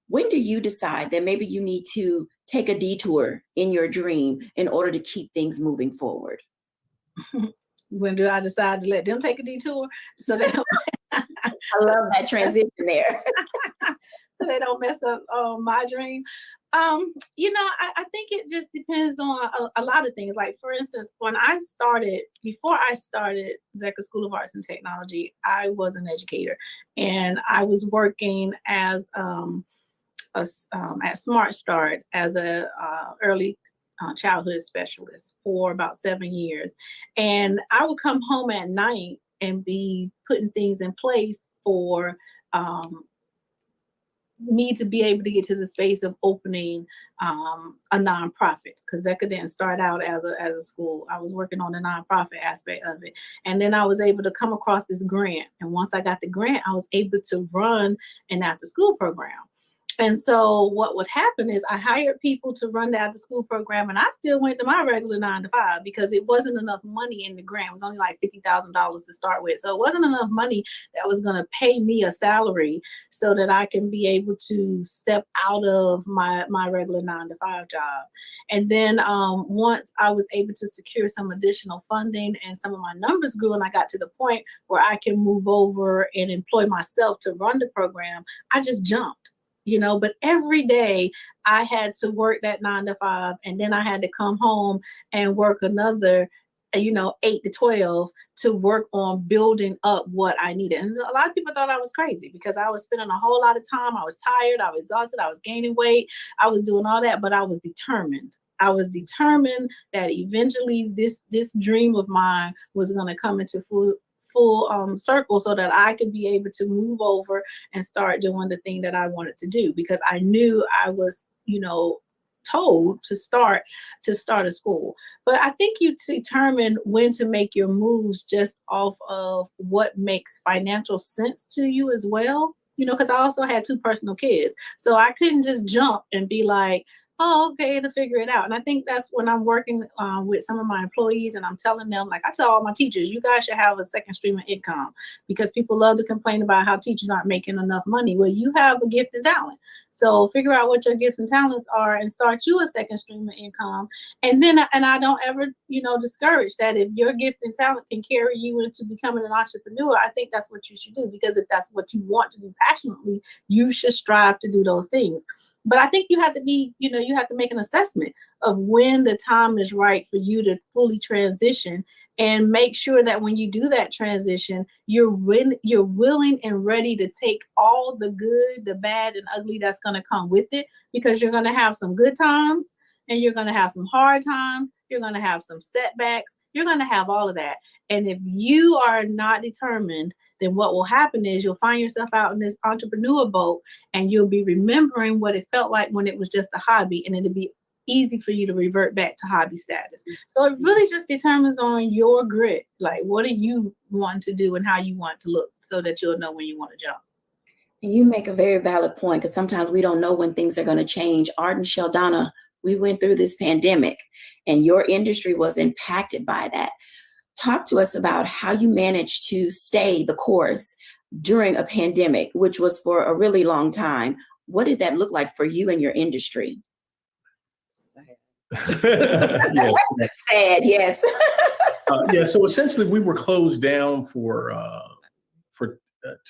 Speaker 1: When do you decide that maybe you need to take a detour in your dream in order to keep things moving forward?
Speaker 3: When do I decide to let them take a detour? So they don't
Speaker 1: I love that transition there.
Speaker 3: so they don't mess up my dream. I think it just depends on a lot of things. Like, for instance, before I started Zecca School of Arts and Technology, I was an educator, and I was working as at Smart Start as a early childhood specialist for about 7 years. And I would come home at night and be putting things in place for me to be able to get to the space of opening a nonprofit, because Zecca didn't start out as a school. I was working on the nonprofit aspect of it. And then I was able to come across this grant. And once I got the grant, I was able to run an after school program. And so what would happen is I hired people to run the after school program, and I still went to my regular 9 to 5 because it wasn't enough money in the grant. It was only like $50,000 to start with. So it wasn't enough money that was going to pay me a salary so that I can be able to step out of my regular 9 to 5 job. And then once I was able to secure some additional funding and some of my numbers grew, and I got to the point where I can move over and employ myself to run the program, I just jumped. But every day I had to work that 9 to 5, and then I had to come home and work another, 8 to 12 to work on building up what I needed. And a lot of people thought I was crazy because I was spending a whole lot of time. I was tired. I was exhausted. I was gaining weight. I was doing all that, but I was determined. I was determined that eventually this dream of mine was going to come into full circle so that I could be able to move over and start doing the thing that I wanted to do, because I knew I was, told to start a school. But I think you determine when to make your moves just off of what makes financial sense to you as well. Because I also had 2 personal kids. So I couldn't just jump and be like, oh, okay, to figure it out. And I think that's when I'm working with some of my employees, and I'm telling them, like I tell all my teachers, you guys should have a second stream of income, because people love to complain about how teachers aren't making enough money. Well, you have a gift and talent. So figure out what your gifts and talents are and start you a second stream of income. And then, and I don't ever, discourage that. If your gift and talent can carry you into becoming an entrepreneur, I think that's what you should do, because if that's what you want to do passionately, you should strive to do those things. But I think you have to be, you have to make an assessment of when the time is right for you to fully transition, and make sure that when you do that transition, you're willing and ready to take all the good, the bad, and ugly that's going to come with it, because you're going to have some good times and you're going to have some hard times. You're going to have some setbacks. You're going to have all of that. And if you are not determined, then what will happen is you'll find yourself out in this entrepreneur boat, and you'll be remembering what it felt like when it was just a hobby, and it'll be easy for you to revert back to hobby status. So it really just determines on your grit. Like, what do you want to do and how you want to look, so that you'll know when you want to jump.
Speaker 1: And you make a very valid point, because sometimes we don't know when things are going to change. Art and Sheldana, we went through this pandemic, and your industry was impacted by that. Talk to us about how you managed to stay the course during a pandemic, which was for a really long time. What did that look like for you and your industry?
Speaker 4: Yes.
Speaker 1: Sad, yes.
Speaker 4: So essentially, we were closed down for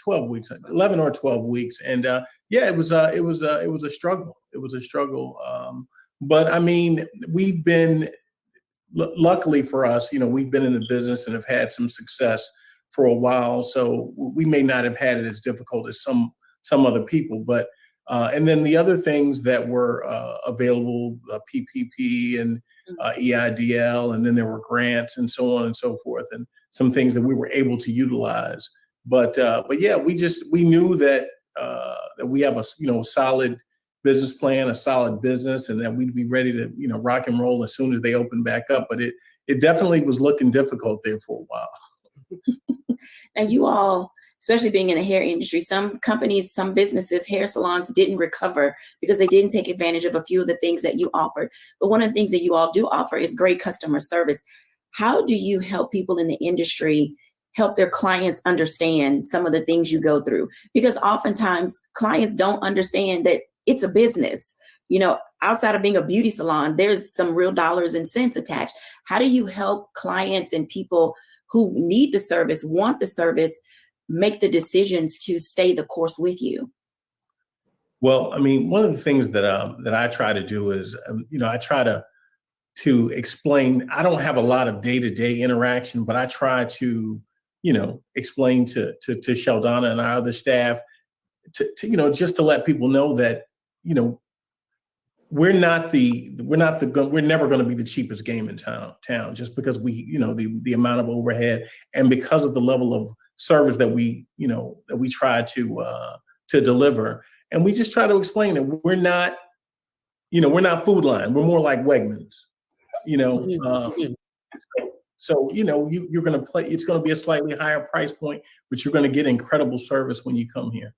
Speaker 4: 12 weeks, 11 or 12 weeks, and it was a struggle. It was a struggle, but I mean, we've been. Luckily for us, we've been in the business and have had some success for a while. So we may not have had it as difficult as some other people. But and then the other things that were available, PPP and EIDL, and then there were grants and so on and so forth, and some things that we were able to utilize. But yeah, we knew that we have a solid business plan, a solid business, and that we'd be ready to rock and roll as soon as they open back up. But it definitely was looking difficult there for a while.
Speaker 1: And you all, especially being in the hair industry, some companies, some businesses, hair salons didn't recover because they didn't take advantage of a few of the things that you offered. But one of the things that you all do offer is great customer service. How do you help people in the industry help their clients understand some of the things you go through? Because oftentimes clients don't understand that it's a business. Outside of being a beauty salon, there's some real dollars and cents attached. How do you help clients and people who need the service, want the service, make the decisions to stay the course with you?
Speaker 4: Well, I mean, one of the things that I try to do is, I try to explain. I don't have a lot of day-to-day interaction, but I try to, explain to Sheldana and our other staff to just to let people know that, we're never going to be the cheapest game in town just because the amount of overhead and because of the level of service that we try to deliver. And we just try to explain that we're not Food Line. We're more like Wegmans, So you're going to play. It's going to be a slightly higher price point, but you're going to get incredible service when you come here.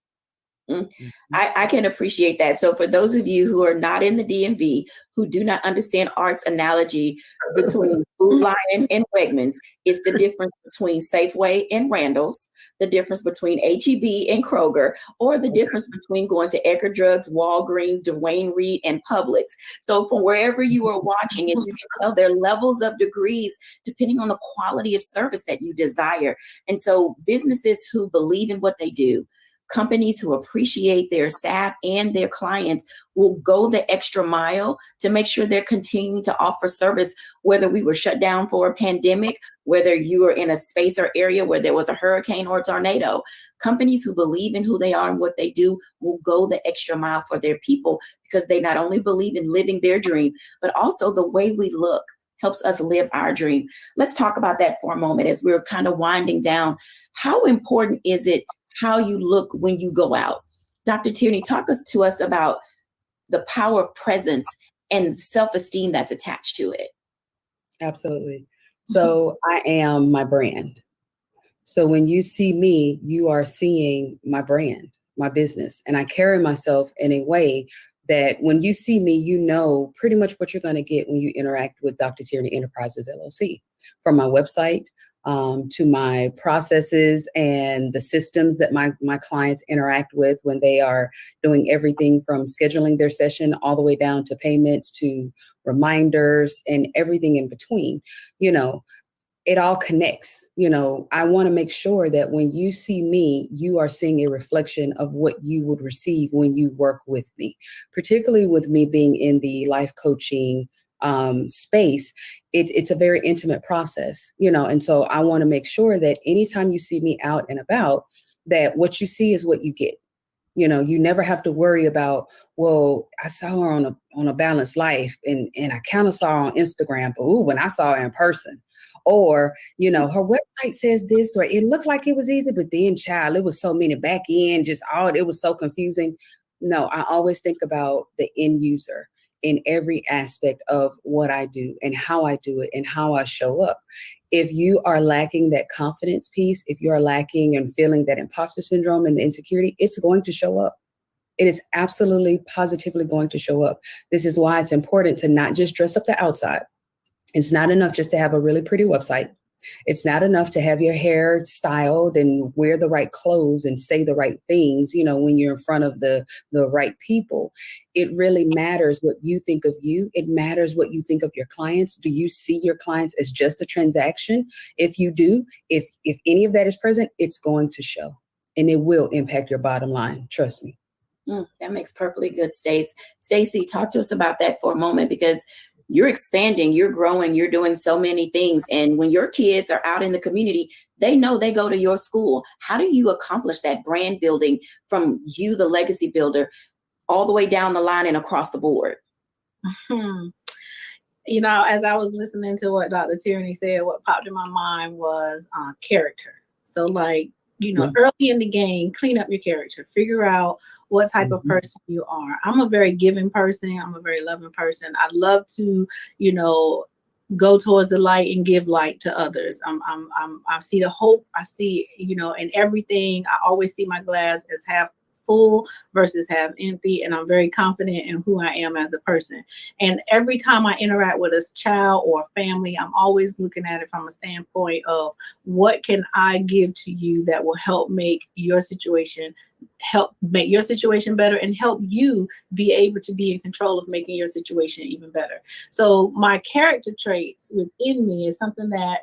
Speaker 1: I can appreciate that. So for those of you who are not in the DMV, who do not understand Art's analogy between Food Line and Wegmans, it's the difference between Safeway and Randall's, the difference between H-E-B and Kroger, or the difference between going to Ecker Drugs, Walgreens, Dwayne Reed, and Publix. So from wherever you are watching, and you can tell there are levels of degrees depending on the quality of service that you desire. And so businesses who believe in what they do, companies who appreciate their staff and their clients will go the extra mile to make sure they're continuing to offer service, whether we were shut down for a pandemic, whether you were in a space or area where there was a hurricane or a tornado. Companies who believe in who they are and what they do will go the extra mile for their people because they not only believe in living their dream, but also the way we look helps us live our dream. Let's talk about that for a moment as we're kind of winding down. How important is it how you look when you go out? Dr. Tierney, talk to us about the power of presence and self-esteem that's attached to it.
Speaker 2: Absolutely. So I am my brand. So when you see me, you are seeing my brand, my business, and I carry myself in a way that when you see me, you know pretty much what you're going to get when you interact with Dr. Tierney Enterprises, LLC. From my website, to my processes and the systems that my clients interact with when they are doing everything from scheduling their session all the way down to payments to reminders and everything in between. It all connects. I want to make sure that when you see me, you are seeing a reflection of what you would receive when you work with me, particularly with me being in the life coaching space. It's a very intimate process, and so I want to make sure that anytime you see me out and about, that what you see is what you get. You never have to worry about, well, I saw her on a balanced life and I kind of saw her on Instagram, but when I saw her in person, or, her website says this, or it looked like it was easy, but then child, it was so many back end, it was so confusing. No, I always think about the end user in every aspect of what I do and how I do it and how I show up. If you are lacking that confidence piece, if you are lacking and feeling that imposter syndrome and the insecurity, it's going to show up. It is absolutely positively going to show up. This is why it's important to not just dress up the outside. It's not enough just to have a really pretty website. It's not enough to have your hair styled and wear the right clothes and say the right things, when you're in front of the right people. It really matters what you think of you. It matters what you think of your clients. Do you see your clients as just a transaction? If you do, if any of that is present, it's going to show and it will impact your bottom line. Trust me.
Speaker 1: That makes perfectly good, Stacey, talk to us about that for a moment, because you're expanding, you're growing, you're doing so many things. And when your kids are out in the community, they know they go to your school. How do you accomplish that brand building from you, the legacy builder, all the way down the line and across the board?
Speaker 3: As I was listening to what Dr. Tierney said, what popped in my mind was character. So early in the game, clean up your character, figure out what type of person you are. I'm a very giving person. I'm a very loving person. I love to, go towards the light and give light to others. I see the hope. I see, in everything. I always see my glass as half full versus half empty, and I'm very confident in who I am as a person. And every time I interact with a child or a family, I'm always looking at it from a standpoint of what can I give to you that will help make your situation better and help you be able to be in control of making your situation even better. So my character traits within me is something that,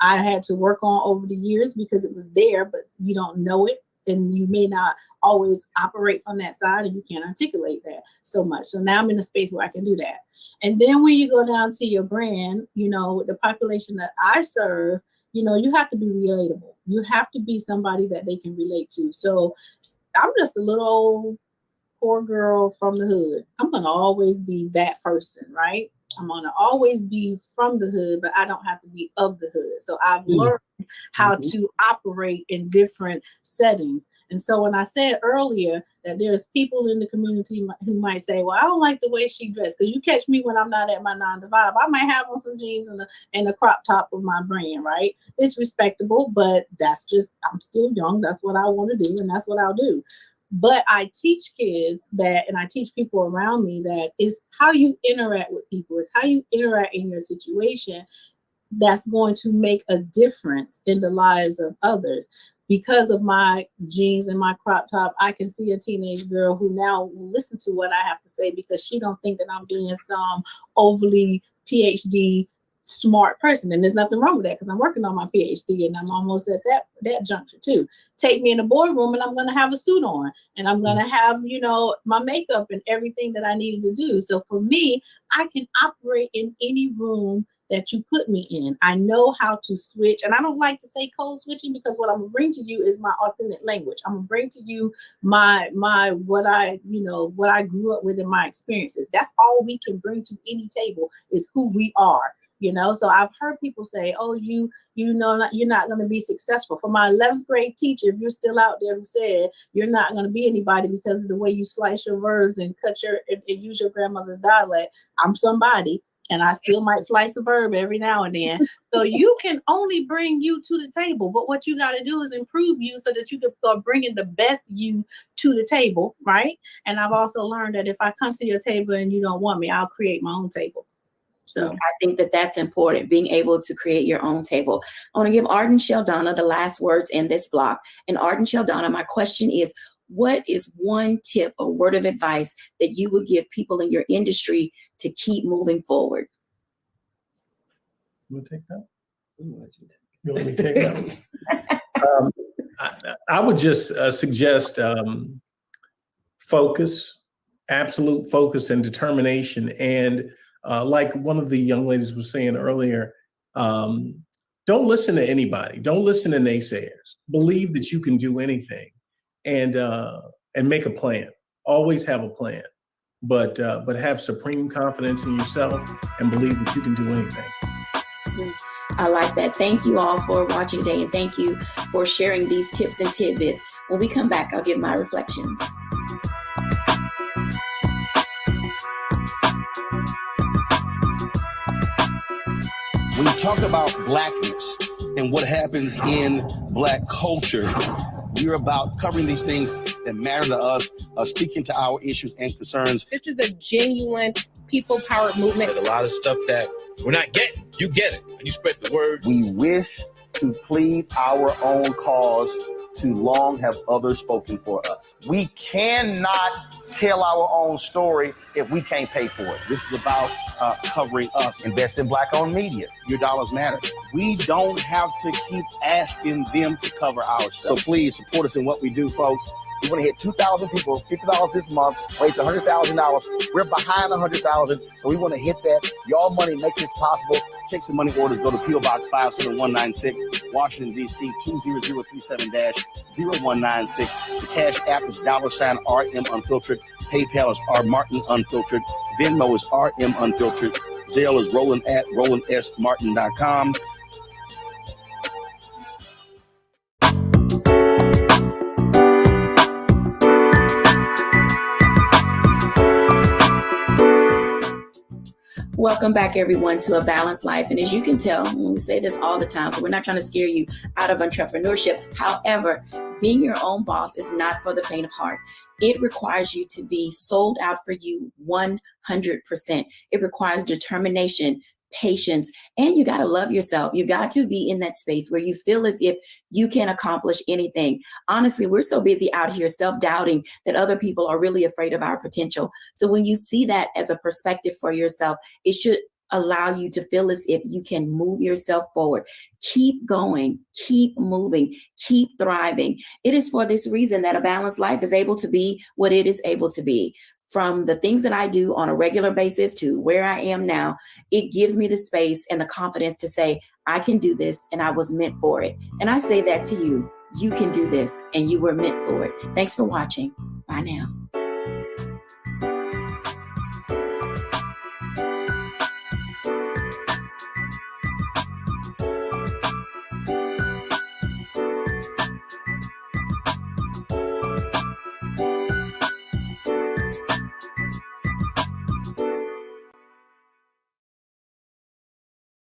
Speaker 3: I had to work on over the years because it was there, but you don't know it. And you may not always operate from that side, and you can't articulate that so much. So now I'm in a space where I can do that. And then when you go down to your brand, the population that I serve, you have to be relatable. You have to be somebody that they can relate to. So I'm just a little old poor girl from the hood. I'm going to always be that person, right? I'm going to always be from the hood, but I don't have to be of the hood. So I've learned how to operate in different settings. And so when I said earlier that there's people in the community who might say, well, I don't like the way she dressed, because you catch me when I'm not at my 9 to 5. I might have on some jeans and a crop top of my brand, right? It's respectable, but that's just, I'm still young. That's what I want to do, and that's what I'll do. But I teach kids that, and I teach people around me that is how you interact with people, is how you interact in your situation that's going to make a difference in the lives of others. Because of my jeans and my crop top, I can see a teenage girl who now will listen to what I have to say because she don't think that I'm being some overly PhD smart person. And there's nothing wrong with that, because I'm working on my PhD and I'm almost at that juncture too. Take me in the boardroom and I'm going to have a suit on, and I'm going to have, my makeup and everything that I needed to do. So for me, I can operate in any room that you put me in. I know how to switch, and I don't like to say code switching, because what I'm gonna bring to you is my authentic language. I'm gonna bring to you my what I grew up with in my experiences. That's all we can bring to any table is who we are. So I've heard people say, oh, you're not going to be successful. For my 11th grade teacher, if you're still out there, who said you're not going to be anybody because of the way you slice your verbs and and use your grandmother's dialect, I'm somebody, and I still might slice a verb every now and then. So you can only bring you to the table, but what you got to do is improve you so that you can start bringing the best you to the table, right? And I've also learned that if I come to your table and you don't want me, I'll create my own table. So
Speaker 1: I think that that's important, being able to create your own table. I want to give Arden Sheldana the last words in this block. And Arden Sheldana, my question is, what is one tip or word of advice that you would give people in your industry to keep moving forward?
Speaker 4: You want to take that? You want me to take that? I would just suggest focus, absolute focus and determination. And like one of the young ladies was saying earlier, don't listen to anybody. Don't listen to naysayers. Believe that you can do anything, and make a plan. Always have a plan, but have supreme confidence in yourself and believe that you can do anything.
Speaker 1: I like that. Thank you all for watching today, and thank you for sharing these tips and tidbits. When we come back, I'll give my reflections.
Speaker 5: When you talk about Blackness and what happens in Black culture, we're about covering these things that matter to us, speaking to our issues and concerns.
Speaker 20: This is a genuine people-powered movement.
Speaker 21: There's a lot of stuff that we're not getting. You get it, and you spread the word.
Speaker 5: We wish to plead our own cause. Too long have others spoken for us. We cannot tell our own story if we can't pay for it. This is about covering us. Invest in Black-owned media. Your dollars matter. We don't have to keep asking them to cover our stuff. So please support us in what we do, folks. We want to hit 2,000 people, $50 this month, raise $100,000. We're behind 100,000, so we want to hit that. Your money makes this possible. Take some money orders. Go to P.O. Box 57196, Washington, D.C. 20037-0196. The Cash App is $RM Unfiltered. PayPal is R Martin Unfiltered. Venmo is RM Unfiltered. Zelle is Roland at RolandSMartin.com.
Speaker 1: Welcome back, everyone, to A Balanced Life. And as you can tell, when we say this all the time, so we're not trying to scare you out of entrepreneurship. However, being your own boss is not for the faint of heart. It requires you to be sold out for you 100%. It requires determination, patience, and you got to love yourself. You got to be in that space where you feel as if you can accomplish anything. Honestly, we're so busy out here self-doubting that other people are really afraid of our potential. So when you see that as a perspective for yourself, it should allow you to feel as if you can move yourself forward. Keep going, keep moving, keep thriving. It is for this reason that A Balanced Life is able to be what it is able to be. From the things that I do on a regular basis to where I am now, it gives me the space and the confidence to say, I can do this and I was meant for it. And I say that to you, you can do this and you were meant for it. Thanks for watching. Bye now.